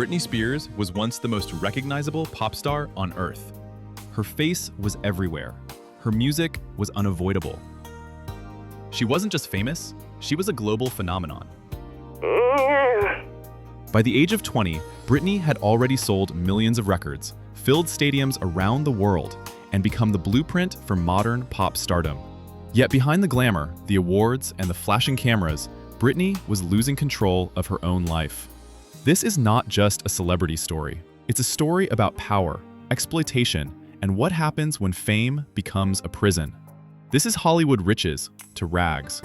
Britney Spears was once the most recognizable pop star on Earth. Her face was everywhere. Her music was unavoidable. She wasn't just famous, she was a global phenomenon. By the age of 20, Britney had already sold millions of records, filled stadiums around the world, and become the blueprint for modern pop stardom. Yet behind the glamour, the awards, and the flashing cameras, Britney was losing control of her own life. This is not just a celebrity story. It's a story about power, exploitation, and what happens when fame becomes a prison. This is Hollywood riches to rags.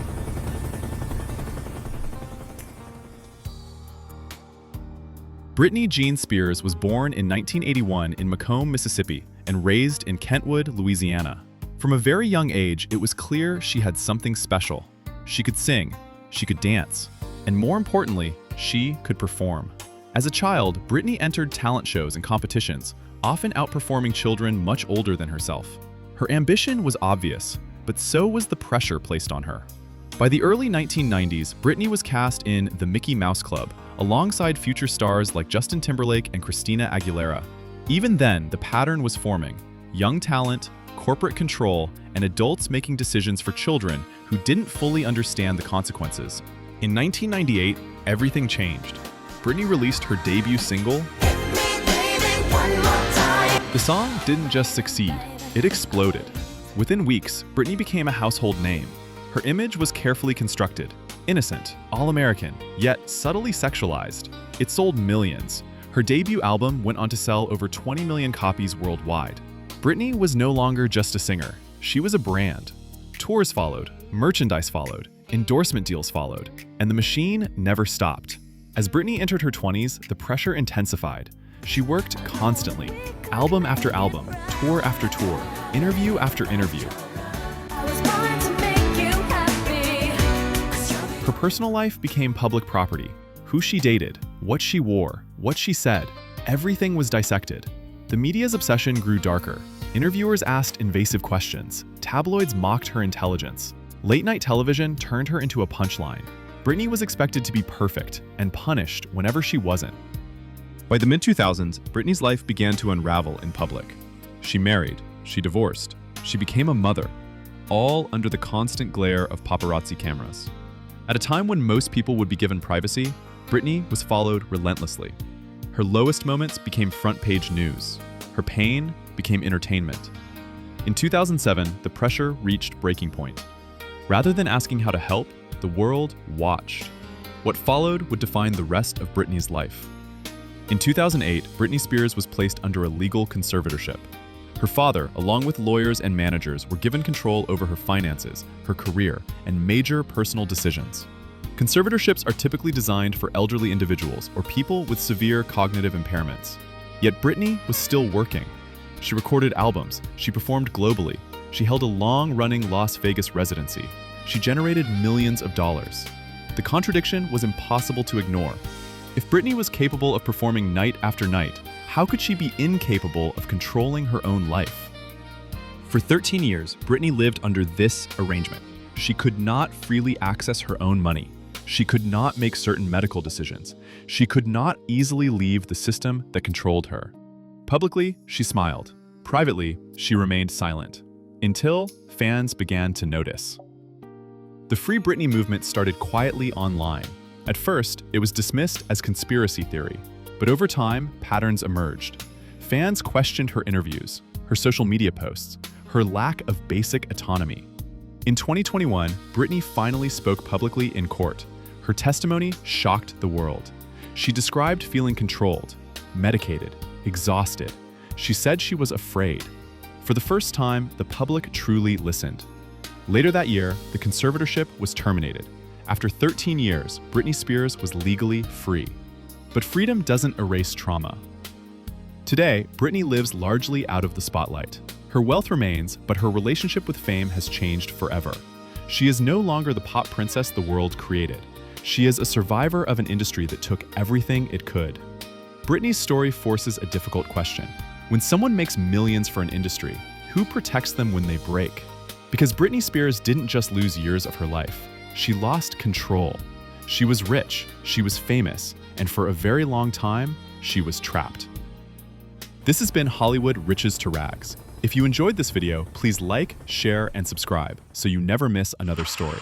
Britney Jean Spears was born in 1981 in Macomb, Mississippi, and raised in Kentwood, Louisiana. From a very young age, it was clear she had something special. She could sing, she could dance, and more importantly, she could perform. As a child, Britney entered talent shows and competitions, often outperforming children much older than herself. Her ambition was obvious, but so was the pressure placed on her. By the early 1990s, Britney was cast in The Mickey Mouse Club, alongside future stars like Justin Timberlake and Christina Aguilera. Even then, the pattern was forming: young talent, corporate control, and adults making decisions for children who didn't fully understand the consequences. In 1998, everything changed. Britney released her debut single. The song didn't just succeed, it exploded. Within weeks, Britney became a household name. Her image was carefully constructed, innocent, all-American, yet subtly sexualized. It sold millions. Her debut album went on to sell over 20 million copies worldwide. Britney was no longer just a singer. She was a brand. Tours followed, merchandise followed, endorsement deals followed, and the machine never stopped. As Britney entered her 20s, the pressure intensified. She worked constantly, album after album, tour after tour, interview after interview. Her personal life became public property. Who she dated, what she wore, what she said, everything was dissected. The media's obsession grew darker. Interviewers asked invasive questions. Tabloids mocked her intelligence. Late-night television turned her into a punchline. Britney was expected to be perfect and punished whenever she wasn't. By the mid-2000s, Britney's life began to unravel in public. She married, she divorced, she became a mother, all under the constant glare of paparazzi cameras. At a time when most people would be given privacy, Britney was followed relentlessly. Her lowest moments became front-page news. Her pain became entertainment. In 2007, the pressure reached breaking point. Rather than asking how to help, the world watched. What followed would define the rest of Britney's life. In 2008, Britney Spears was placed under a legal conservatorship. Her father, along with lawyers and managers, were given control over her finances, her career, and major personal decisions. Conservatorships are typically designed for elderly individuals or people with severe cognitive impairments. Yet Britney was still working. She recorded albums, she performed globally, she held a long-running Las Vegas residency. She generated millions of dollars. The contradiction was impossible to ignore. If Britney was capable of performing night after night, how could she be incapable of controlling her own life? For 13 years, Britney lived under this arrangement. She could not freely access her own money. She could not make certain medical decisions. She could not easily leave the system that controlled her. Publicly, she smiled. Privately, she remained silent. Until fans began to notice. The Free Britney movement started quietly online. At first, it was dismissed as conspiracy theory, but over time, patterns emerged. Fans questioned her interviews, her social media posts, her lack of basic autonomy. In 2021, Britney finally spoke publicly in court. Her testimony shocked the world. She described feeling controlled, medicated, exhausted. She said she was afraid. For the first time, the public truly listened. Later that year, the conservatorship was terminated. After 13 years, Britney Spears was legally free. But freedom doesn't erase trauma. Today, Britney lives largely out of the spotlight. Her wealth remains, but her relationship with fame has changed forever. She is no longer the pop princess the world created. She is a survivor of an industry that took everything it could. Britney's story forces a difficult question. When someone makes millions for an industry, who protects them when they break? Because Britney Spears didn't just lose years of her life. She lost control. She was rich, she was famous, and for a very long time, she was trapped. This has been Hollywood Riches to Rags. If you enjoyed this video, please like, share, and subscribe so you never miss another story.